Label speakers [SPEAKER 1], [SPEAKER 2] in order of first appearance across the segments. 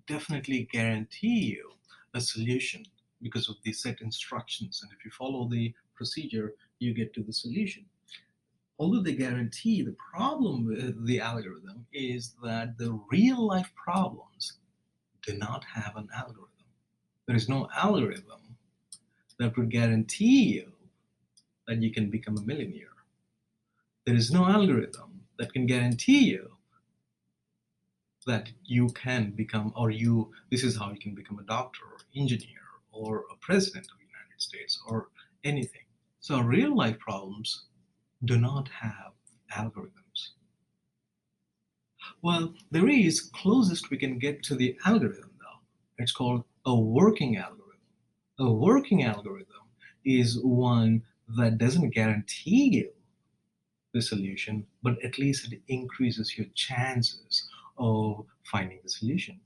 [SPEAKER 1] definitely guarantee you a solution because of the set instructions. And if you follow the procedure, you get to the solution. Although they guarantee, the problem with the algorithm is that the real life problems do not have an algorithm. There is no algorithm that would guarantee you that you can become a millionaire. There is no algorithm that can guarantee you that you can become, or this is how you can become a doctor or engineer or a president of the United States or anything. So real life problems do not have algorithms. Well, there is closest we can get to the algorithm though. It's called a working algorithm. A working algorithm is one that doesn't guarantee you the solution, but at least it increases your chances of finding the solution.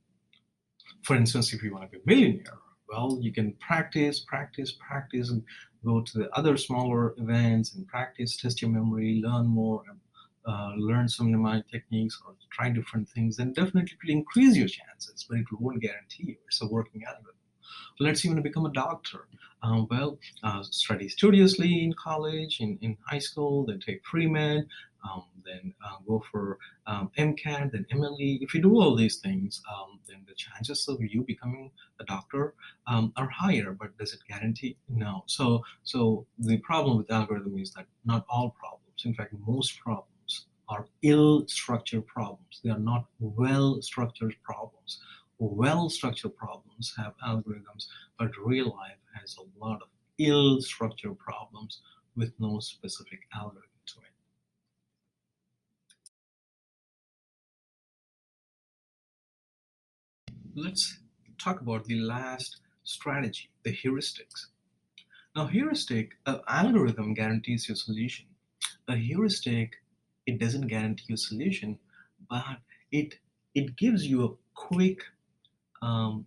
[SPEAKER 1] For instance, if you want to be a millionaire, well, you can practice, and go to the other smaller events and practice, test your memory, learn more, and learn some mnemonic techniques or try different things, and definitely it will increase your chances, but it won't guarantee you. It's a working algorithm. Let's say you want to become a doctor. Study studiously in college, in high school, then take pre-med, then go for MCAT, then MLE. If you do all these things, then the chances of you becoming a doctor are higher, but does it guarantee? No. So the problem with algorithm is that not all problems, in fact, most problems are ill-structured problems. They are not well-structured problems. Well-structured problems have algorithms, but real life has a lot of ill-structured problems with no specific algorithm to it. Let's talk about the last strategy, the heuristics. Now, algorithm guarantees your solution. A heuristic, it doesn't guarantee your solution, but it it gives you a um,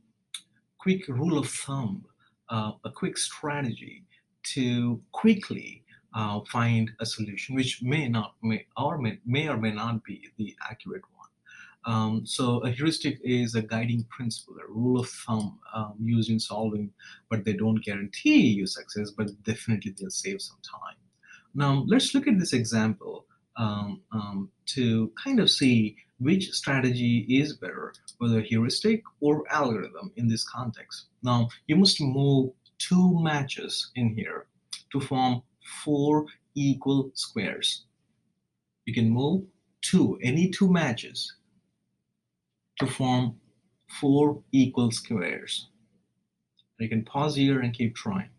[SPEAKER 1] quick rule of thumb, a quick strategy to quickly find a solution, which may or may not be the accurate one. So a heuristic is a guiding principle, a rule of thumb used in solving, but they don't guarantee you success, but definitely they'll save some time. Now let's look at this example to kind of see which strategy is better, whether heuristic or algorithm in this context. Now you must move two matches in here to form four equal squares. You can move any two matches to form four equal squares. You can pause here and keep trying.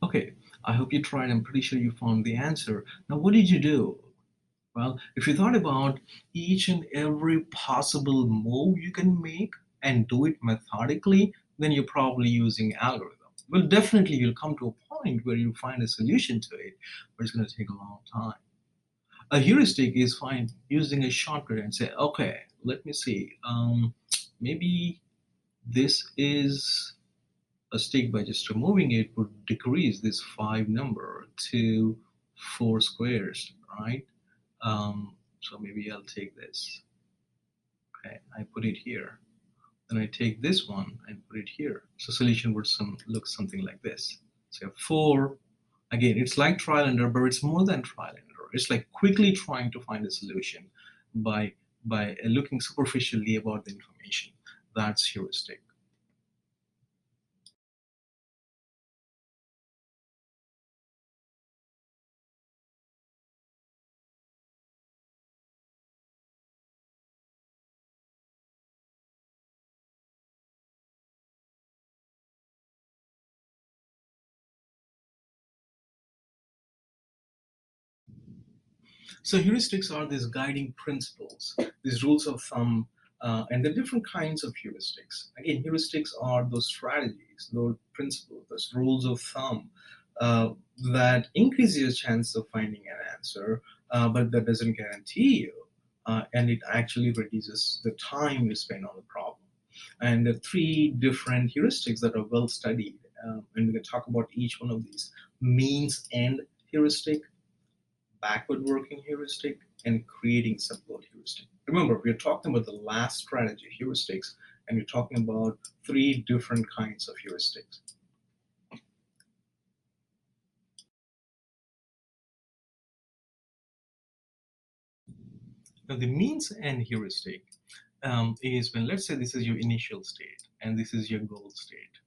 [SPEAKER 1] Okay, I hope you tried. I'm pretty sure you found the answer. Now, what did you do? Well, if you thought about each and every possible move you can make and do it methodically, then you're probably using algorithm. Well, definitely you'll come to a point where you find a solution to it, but it's going to take a long time. A heuristic is fine using a shortcut and say, okay, let me see. Maybe this is a stick. By just removing it would decrease this 5 number to 4 squares, right? So maybe I'll take this. Okay, I put it here. Then I take this one and put it here. So solution would look something like this. So 4. Again, it's like trial and error, but it's more than trial and error. It's like quickly trying to find a solution by looking superficially about the information. That's heuristic. So heuristics are these guiding principles, these rules of thumb, and the different kinds of heuristics. Again, heuristics are those strategies, those principles, those rules of thumb uh, that increase your chance of finding an answer, but that doesn't guarantee you, and it actually reduces the time you spend on the problem. And the three different heuristics that are well studied, and we can talk about each one of these: means end heuristic, backward working heuristic, and creating sub-goal heuristic. Remember, we're talking about the last strategy, heuristics, and we're talking about three different kinds of heuristics. Now, the means end heuristic is when, let's say, this is your initial state and this is your goal state.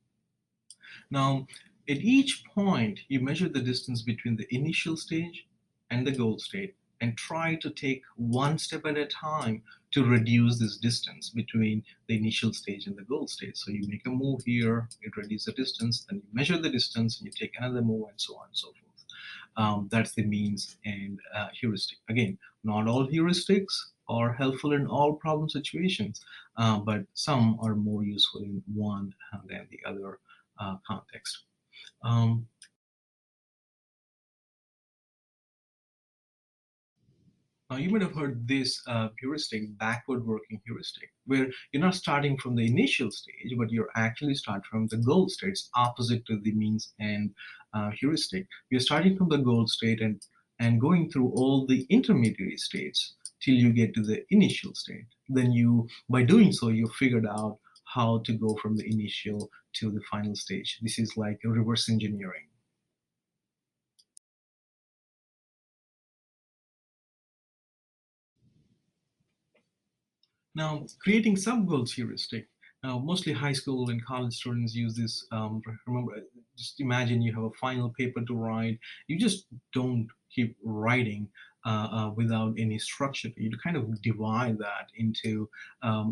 [SPEAKER 1] Now, at each point, you measure the distance between the initial stage and the goal state and try to take one step at a time to reduce this distance between the initial stage and the goal stage. So you make a move here, it reduces the distance, then you measure the distance and you take another move and so on and so forth. That's the means and heuristic. Again, not all heuristics are helpful in all problem situations, but some are more useful in one than the other context. Um, Now, you might have heard this heuristic, backward working heuristic, where you're not starting from the initial stage, but you're actually start from the goal state. It's opposite to the means and heuristic. You're starting from the goal state and going through all the intermediary states till you get to the initial state. Then you, by doing so, you figured out how to go from the initial to the final stage. This is like a reverse engineering. Now, creating sub-goals heuristic. Now, mostly high school and college students use this. Remember, just imagine you have a final paper to write. You just don't keep writing without any structure. You kind of divide that into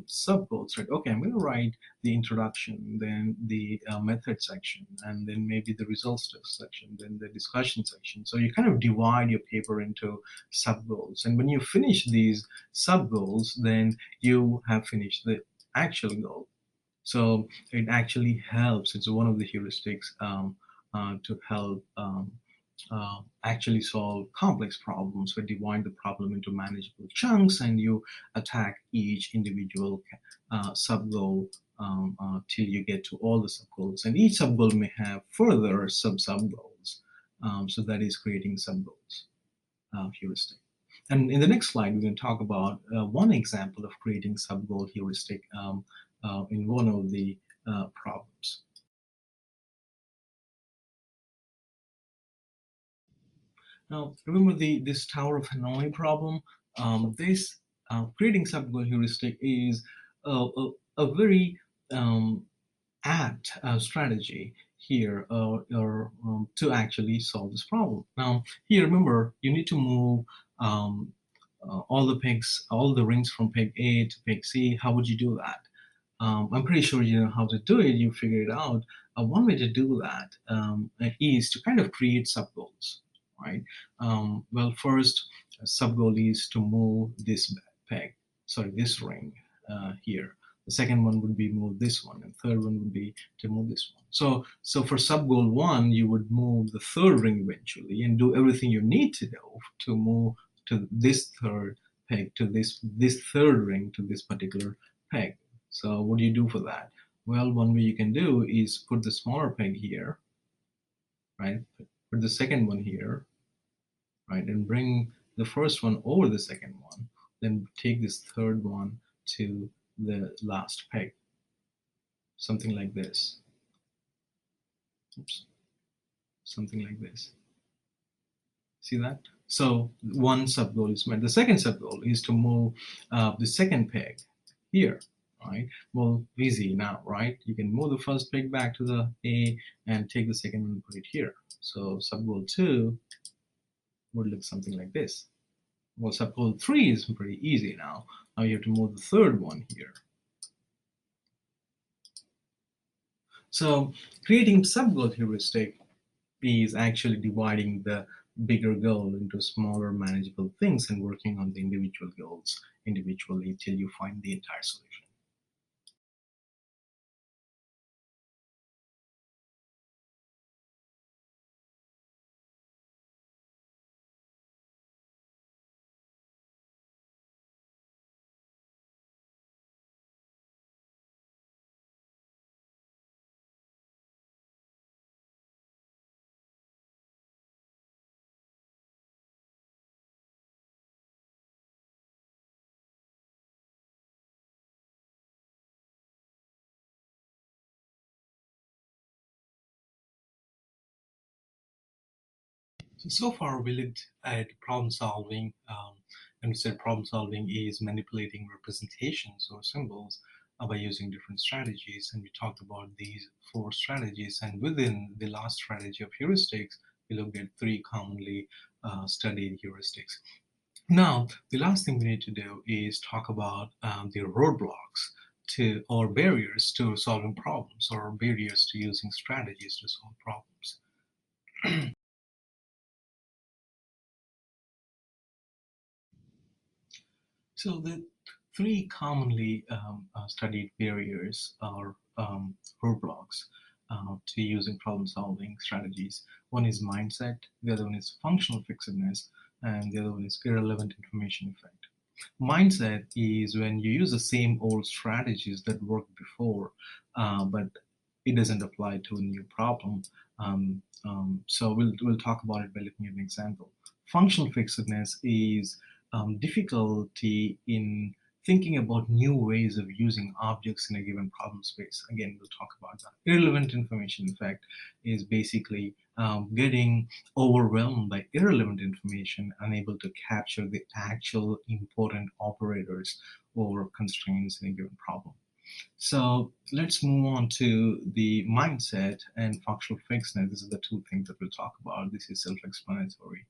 [SPEAKER 1] sub-goals, right? Okay, I'm going to write the introduction, then the method section, and then maybe the results test section, then the discussion section. So you kind of divide your paper into sub-goals. And when you finish these sub-goals, then you have finished the actual goal. So it actually helps. It's one of the heuristics to help actually solve complex problems. We divide the problem into manageable chunks and you attack each individual sub goal till you get to all the sub goals. And each sub goal may have further sub goals. So that is creating sub goals heuristic. And in the next slide, we're going to talk about one example of creating sub-goal heuristic in one of the problems. Now, remember this Tower of Hanoi problem? This creating sub-goal heuristic is a very apt strategy here to actually solve this problem. Now, here, remember, you need to move um, all the pegs, all the rings from peg A to peg C. How would you do that? I'm pretty sure you know how to do it. You figure it out. One way to do that is to kind of create sub goals, right? Well, first, sub goal is to move this peg, sorry, this ring here. The second one would be move this one, and third one would be to move this one. So for sub goal one, you would move the third ring eventually and do everything you need to do to move to this third peg to this third ring to this particular peg. So what do you do for that? Well, one way you can do is put the smaller peg here, right? Put the second one here, right? And bring the first one over the second one. Then take this third one to the last peg. Something like this. Oops. Something like this. See that? So one sub goal is met. The second sub goal is to move the second peg here, right? Well, easy now, right? You can move the first peg back to the A and take the second one and put it here. So sub goal 2 would look something like this. Well, sub goal 3 is pretty easy now. Now you have to move the third one here. So creating sub goal heuristic is actually dividing the bigger goal into smaller manageable things and working on the individual goals individually till you find the entire solution. So far, we looked at problem solving, and we said problem solving is manipulating representations or symbols by using different strategies. And we talked about these four strategies. And within the last strategy of heuristics, we looked at three commonly studied heuristics. Now, the last thing we need to do is talk about the roadblocks to or barriers to solving problems or barriers to using strategies to solve problems. So the three commonly studied barriers are roadblocks to using problem-solving strategies. One is mindset, the other one is functional fixedness, and the other one is irrelevant information effect. Mindset is when you use the same old strategies that worked before, but it doesn't apply to a new problem. So we'll talk about it by looking at an example. Functional fixedness is difficulty in thinking about new ways of using objects in a given problem space. Again, we'll talk about that. Irrelevant information, in fact, is basically getting overwhelmed by irrelevant information, unable to capture the actual important operators or constraints in a given problem. So let's move on to the mindset and functional fixedness. These are the two things that we'll talk about. This is self-explanatory.